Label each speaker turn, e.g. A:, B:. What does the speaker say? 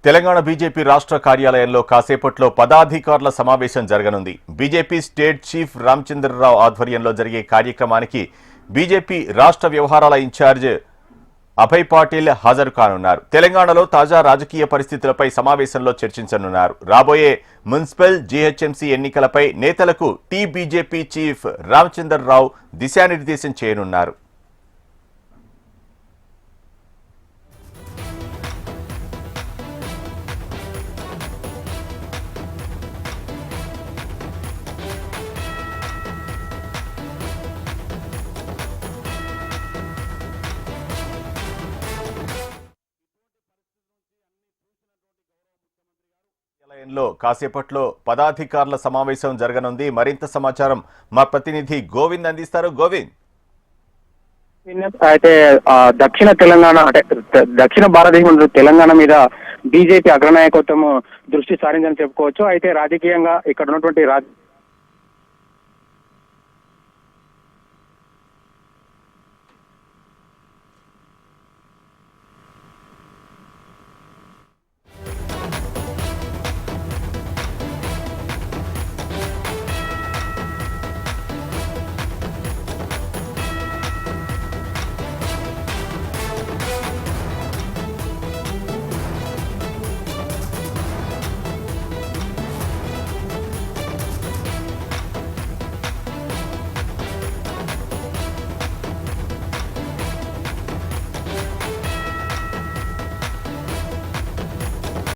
A: Telangana BJP రాష్ట్ర కార్యాలయంలో కాసేపట్లో పదాధికారుల సమావేశం జరగనుంది. బీజేపీ స్టేట్ చీఫ్ రామచంద్రరావు ఆధ్వర్యంలో జరిగే కార్యక్రమానికి బీజేపీ రాష్ట్ర వ్యవహారాల ఇన్ఛార్జ్ అభయ్ పాటిల్ హాజరు కానున్నారు. తెలంగాణలో తాజా రాజకీయ పరిస్థితులపై సమావేశంలో చర్చించనున్నారు. రాబోయే మున్సిపల్, జీహెచ్ఎంసీ ఎన్నికలపై నేతలకు బీజేపీ చీఫ్ రామచంద్రరావు దిశానిర్దేశం చేయనున్నారు. కార్యాలయంలో కాసేపట్లో పదాధికారుల సమావేశం జరగనుంది. మరింత సమాచారం మా ప్రతినిధి గోవింద్ అందిస్తారు. గోవింద్,
B: అయితే దక్షిణ తెలంగాణ అంటే దక్షిణ భారతదేశంలో తెలంగాణ మీద బీజేపీ అగ్రనాయకత్వం దృష్టి సారిందని చెప్పుకోవచ్చు. అయితే రాజకీయంగా ఇక్కడ ఉన్నటువంటి